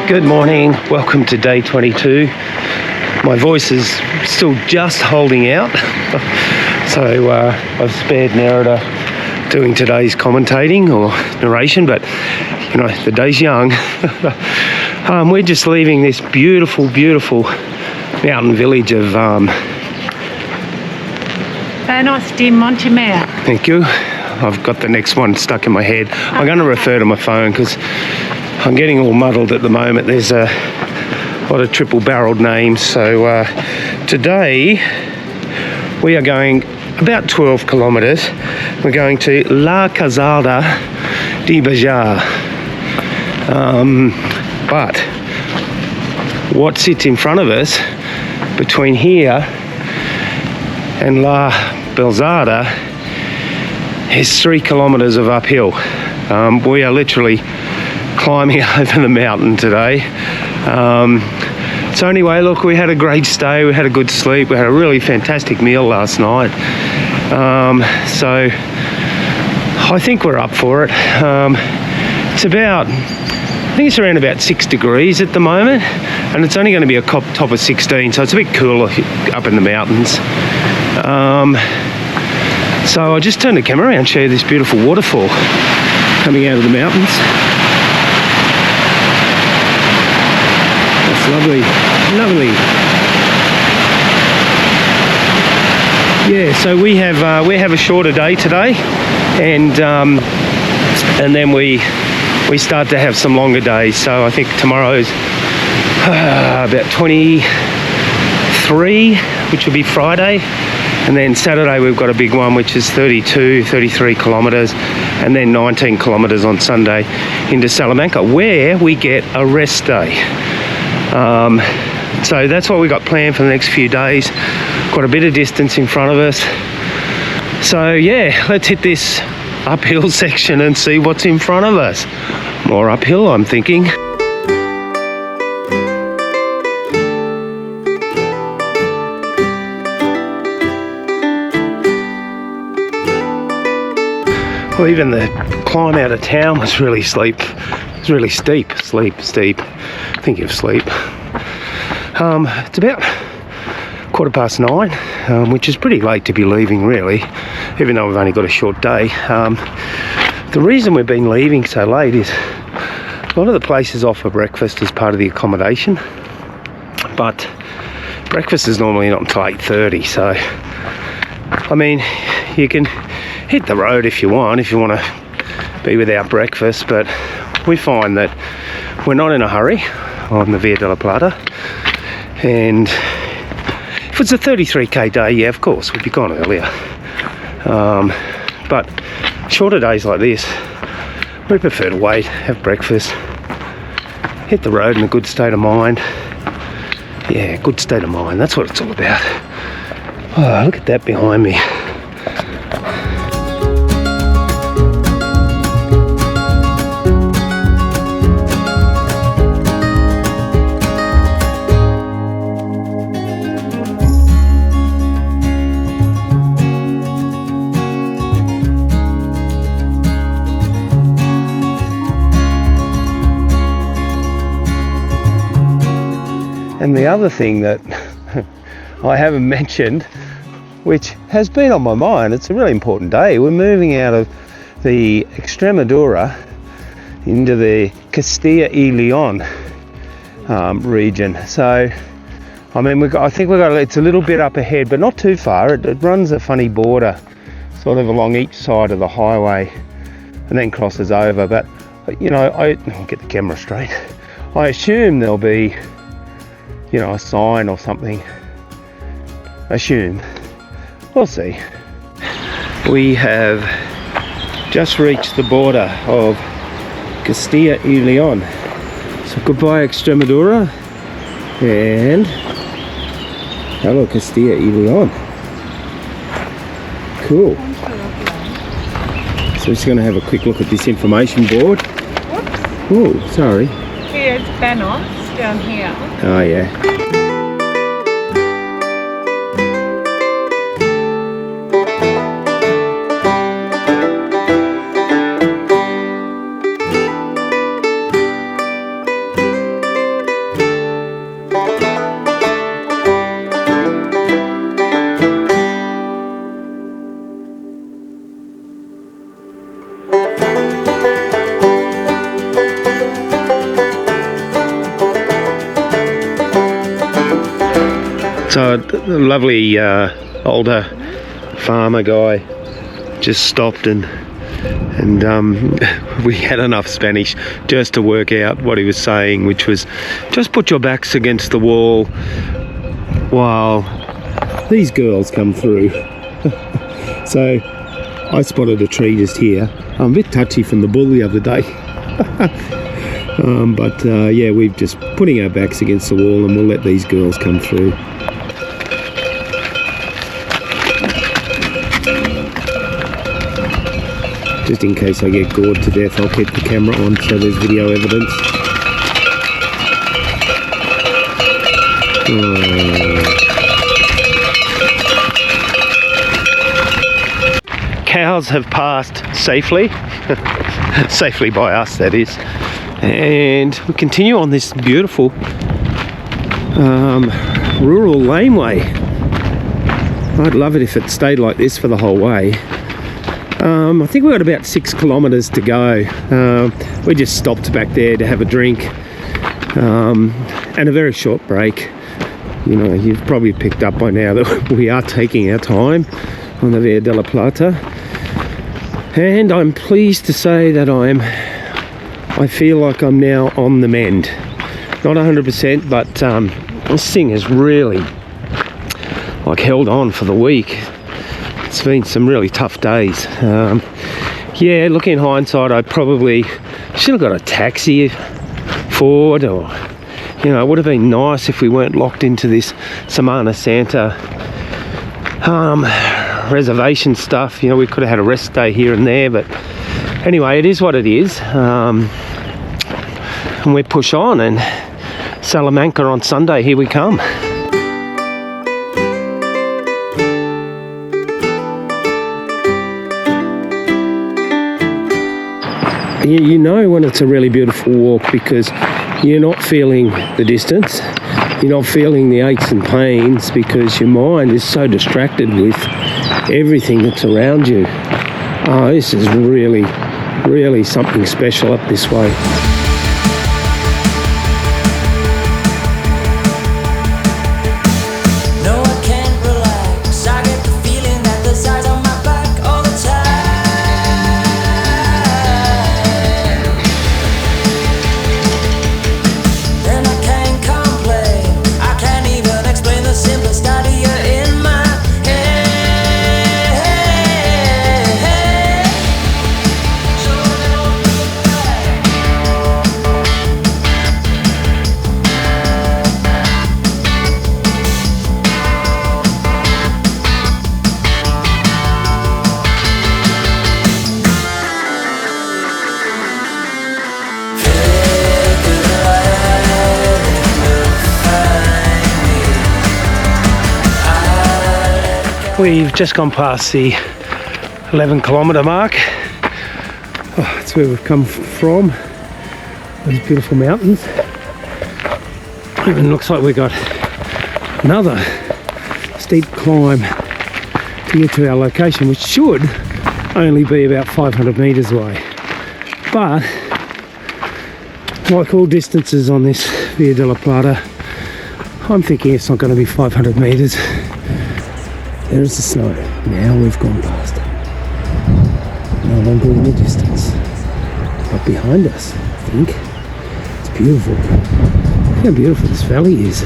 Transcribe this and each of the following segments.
Good morning, welcome to day 22. My voice is still just holding out, so I've spared Nerida doing today's commentating or narration, but you know, the day's young. We're just leaving this beautiful, beautiful mountain village of Banos de Montemayor. Thank you. I've got the next one stuck in my head. I'm going to refer to my phone because I'm getting all muddled at the moment. There's a lot of triple-barreled names. So today we are going about 12 kilometres. We're going to La Calzada de Banos. But what sits in front of us between here and La Calzada is 3 kilometres of uphill. We are literally climbing over the mountain today. So anyway, look, we had a great stay, we had a good sleep, we had a really fantastic meal last night. So I think we're up for it. It's about, I think it's around about 6 degrees at the moment, and it's only going to be a top of 16, so it's a bit cooler up in the mountains. So I'll just turn the camera around and show you this beautiful waterfall coming out of the mountains. That's lovely, lovely. Yeah, so we have a shorter day today, and then we start to have some longer days. So I think tomorrow's about 23, which will be Friday. And then Saturday we've got a big one, which is 33 kilometres, and then 19 kilometres on Sunday into Salamanca, where we get a rest day. So that's what we got planned for the next few days. Got a bit of distance in front of us. So yeah, let's hit this uphill section and see what's in front of us. More uphill, I'm thinking. Well, even the climb out of town was really steep. Thinking of sleep. It's about 9:15, which is pretty late to be leaving, really, even though we've only got a short day. The reason we've been leaving so late is a lot of the places offer breakfast as part of the accommodation, but breakfast is normally not until 8:30. So, I mean, you can hit the road if you want to be without breakfast, but we find that we're not in a hurry on the Via della Plata, and if it's a 33k day, yeah, of course we'd be gone earlier, but shorter days like this we prefer to wait, have breakfast, hit the road in a good state of mind. Yeah, good state of mind, that's what it's all about. Oh, look at that behind me. And the other thing that I haven't mentioned, which has been on my mind, it's a really important day. We're moving out of the Extremadura into the Castilla y León region. So, I mean, it's a little bit up ahead, but not too far. It runs a funny border, sort of along each side of the highway, and then crosses over. But, you know, I'll get the camera straight. I assume there'll be, you know, a sign or something. Assume. We'll see. We have just reached the border of Castilla y León. So goodbye Extremadura, and hello Castilla y León. Cool. So we're just going to have a quick look at this information board. Oh, sorry. Here's Banos down here. Oh yeah. So a lovely older farmer guy just stopped and we had enough Spanish just to work out what he was saying, which was just put your backs against the wall while these girls come through. So I spotted a tree just here. I'm a bit touchy from the bull the other day. But yeah, we're just putting our backs against the wall and we'll let these girls come through. Just in case I get gored to death, I'll keep the camera on so there's video evidence. Cows have passed safely, safely by us that is, and we continue on this beautiful rural laneway. I'd love it if it stayed like this for the whole way. I think we've got about 6 kilometres to go. We just stopped back there to have a drink and a very short break. You know, you've probably picked up by now that we are taking our time on the Via della Plata, and I'm pleased to say that I feel like I'm now on the mend. Not 100%, but this thing has really like held on for the week. It's been some really tough days. Yeah, looking in hindsight, I probably should have got a taxi forward, or you know, it would have been nice if we weren't locked into this Semana Santa reservation stuff. You know, we could have had a rest day here and there, but anyway, it is what it is. And we push on, and Salamanca on Sunday, here we come. You know when it's a really beautiful walk because you're not feeling the distance, you're not feeling the aches and pains because your mind is so distracted with everything that's around you. Oh, this is really, really something special up this way. We've just gone past the 11 kilometre mark. Oh, that's where we've come from. Those beautiful mountains. Even looks like we've got another steep climb to get to our location, which should only be about 500 metres away. But like all distances on this Via della Plata, I'm thinking it's not going to be 500 metres. There's the snow. Now we've gone past it. No longer in the distance. But behind us, I think. It's beautiful. Look how beautiful this valley is.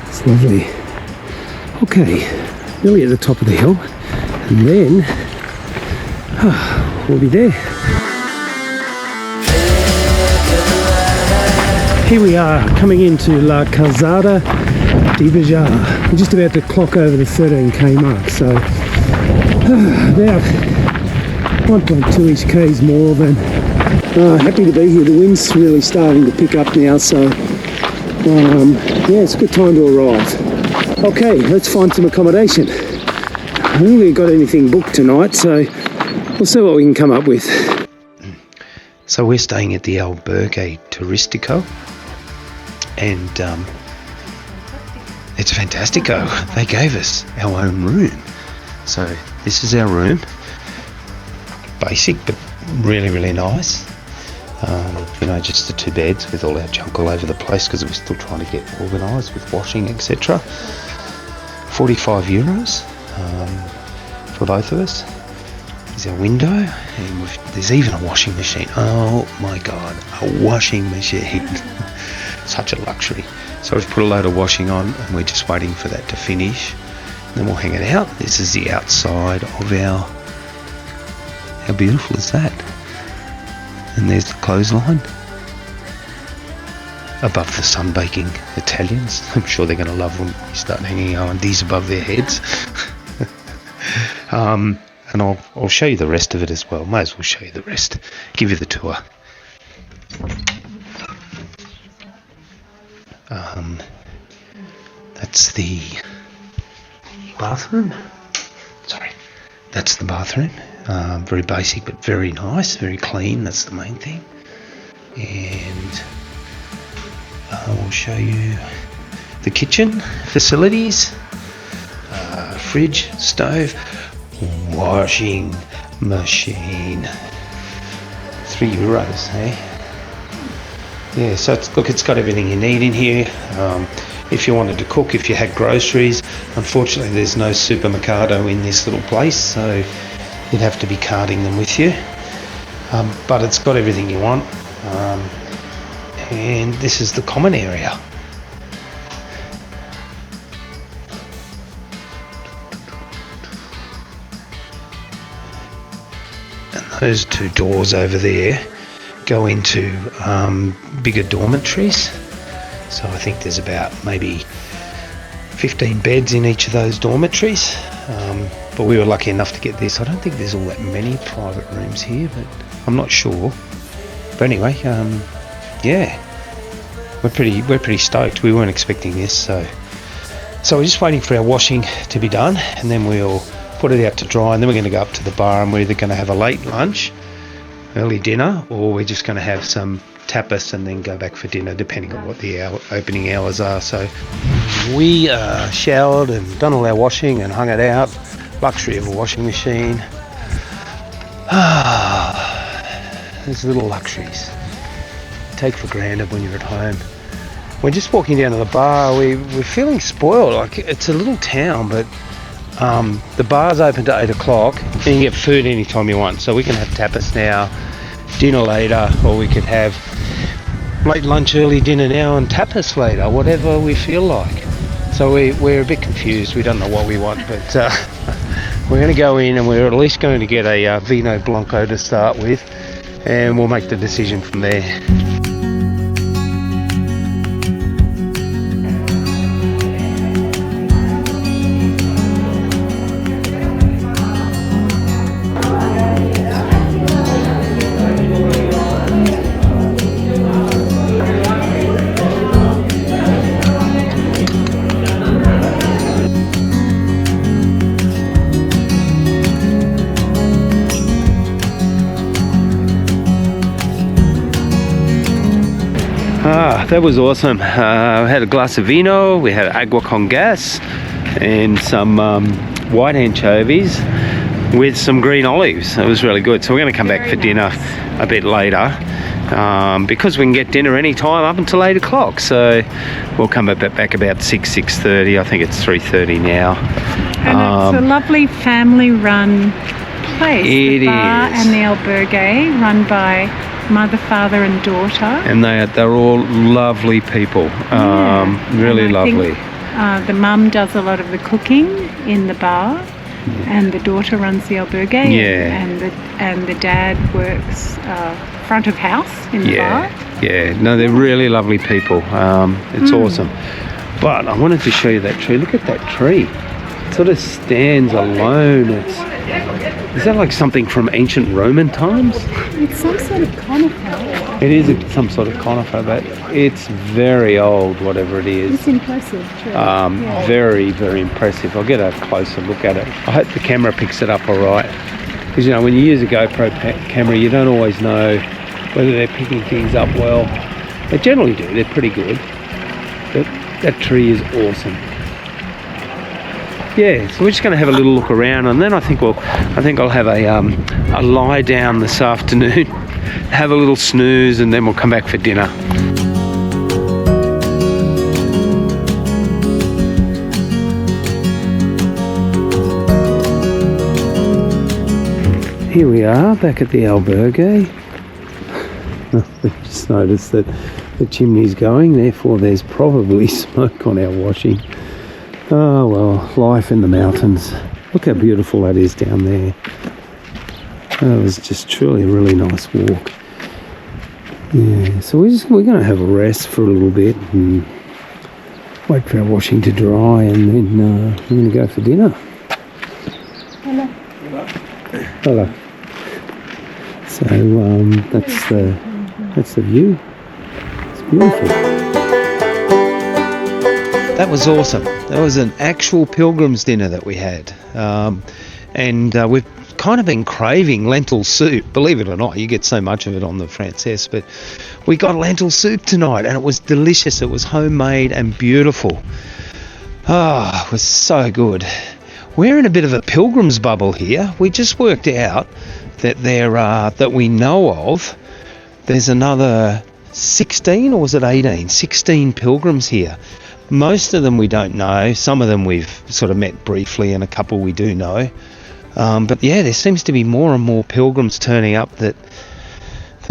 It's lovely. Okay, nearly at the top of the hill. And then, we'll be there. Here we are, coming into La Calzada de Banos. We're just about to clock over the 13k mark, so about 1.2-ish k's more than. Happy to be here. The wind's really starting to pick up now, so yeah, it's a good time to arrive. Okay, let's find some accommodation. I haven't really got anything booked tonight, so we'll see what we can come up with. So we're staying at the Albergue Turistico, and it's fantastico. They gave us our own room. So this is our room. Basic, but really, really nice. You know, just the 2 beds with all our junk all over the place because we're still trying to get organised with washing, etc. 45 euros for both of us. There's our window, and there's even a washing machine. Oh my god, a washing machine. Such a luxury. So we've put a load of washing on and we're just waiting for that to finish. Then we'll hang it out. This is the outside of our... How beautiful is that? And there's the clothesline. Above the sunbaking Italians. I'm sure they're going to love when you start hanging on these above their heads. And I'll show you the rest of it as well. Might as well show you the rest. Give you the tour. That's the bathroom. Sorry. That's the bathroom. Very basic but very nice, very clean. That's the main thing. And we'll show you the kitchen facilities. Fridge, stove, washing machine. €3, eh? Yeah, so it's got everything you need in here. If you wanted to cook, if you had groceries, unfortunately there's no supermercado in this little place, so you'd have to be carting them with you. But it's got everything you want. And this is the common area. And those 2 doors over there go into bigger dormitories. So I think there's about maybe 15 beds in each of those dormitories. But we were lucky enough to get this. I don't think there's all that many private rooms here, but I'm not sure. But anyway, yeah, we're pretty stoked. We weren't expecting this, so we're just waiting for our washing to be done, and then we'll put it out to dry, and then we're going to go up to the bar, and we're either going to have a late lunch, early dinner, or we're just going to have some tapas and then go back for dinner, depending on what the opening hours are. So we showered and done all our washing and hung it out. Luxury of a washing machine. There's little luxuries you take for granted when you're at home. We're just walking down to the bar. We're feeling spoiled. Like, it's a little town, but the bar's open to 8 o'clock and you get food anytime you want. So we can have tapas now, dinner later, or we could have late lunch, early dinner now, and tapas later, whatever we feel like. So we're a bit confused. We don't know what we want, but we're going to go in and we're at least going to get a Vino Blanco to start with, and we'll make the decision from there. That was awesome. We had a glass of vino, we had agua con gas, and some white anchovies with some green olives. It was really good. So we're going to come back for dinner a bit later, because we can get dinner anytime up until 8 o'clock. So we'll come back about 6:30. I think it's 3:30 now. And it's a lovely family-run place. It the bar is. And the albergue, run by mother, father and daughter. And they're all lovely people. Really and I lovely. think, the mum does a lot of the cooking in the bar, and the daughter runs the albergue. Yeah. And the dad works front of house in the bar. Yeah. No, they're really lovely people. It's awesome. But I wanted to show you that tree. Look at that tree. It sort of stands alone. Is that like something from ancient Roman times? It's some sort of conifer. It is some sort of conifer, but it's very old, whatever it is. It's impressive tree. Very, very impressive. I'll get a closer look at it. I hope the camera picks it up all right. Because, you know, when you use a GoPro camera, you don't always know whether they're picking things up well. They generally do. They're pretty good. But that tree is awesome. Yeah, so we're just going to have a little look around, and then I think I'll have a lie down this afternoon have a little snooze, and then we'll come back for dinner. Here we are, back at the albergue. We've just noticed that the chimney's going, therefore there's probably smoke on our washing. Oh well, life in the mountains. Look how beautiful that is down there. That was just truly a really nice walk. Yeah, so we're going to have a rest for a little bit and wait for our washing to dry, and then we're going to go for dinner. Hello. Hello. So that's the view. It's beautiful. That was awesome. That was an actual pilgrim's dinner that we had, and we've kind of been craving lentil soup. Believe it or not, you get so much of it on the Frances, but we got lentil soup tonight, and it was delicious. It was homemade and beautiful. Oh, it was so good. We're in a bit of a pilgrim's bubble here. We just worked out that there are, that we know of, there's another 16, or was it 18? 16 pilgrims here. Most of them we don't know. Some of them we've sort of met briefly, and a couple we do know. But yeah, there seems to be more and more pilgrims turning up than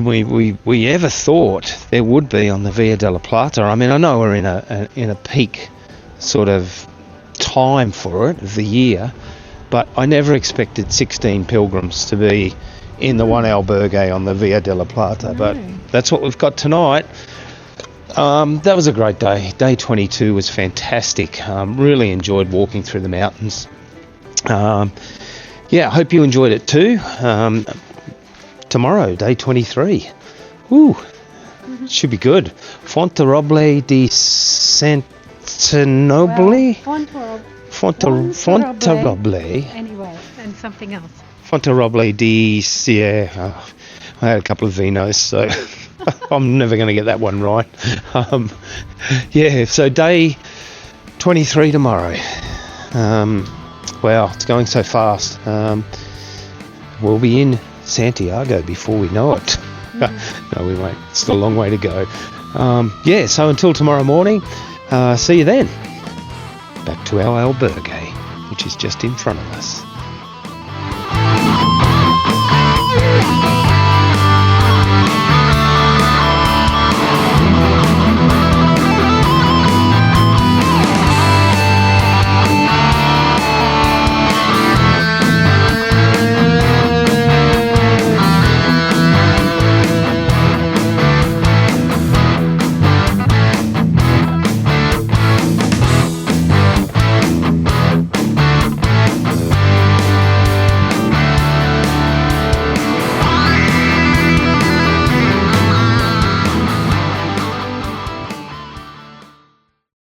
we ever thought there would be on the Via della Plata. I mean, I know we're in a peak sort of time for it of the year, but I never expected 16 pilgrims to be in the one albergue on the Via della Plata. No. But that's what we've got tonight. That was a great day. Day 22 was fantastic. Really enjoyed walking through the mountains. Yeah, I hope you enjoyed it too. Tomorrow, day 23. Woo, should be good. Fonteroble di Santinobili? Fonteroble. Anyway, and something else. Fonteroble di Sierra. I had a couple of vinos, so I'm never going to get that one right. Yeah, so day 23 tomorrow. Wow, it's going so fast. We'll be in Santiago before we know it. No, we won't. It's still a long way to go. Yeah, so until tomorrow morning, see you then. Back to our albergue, which is just in front of us.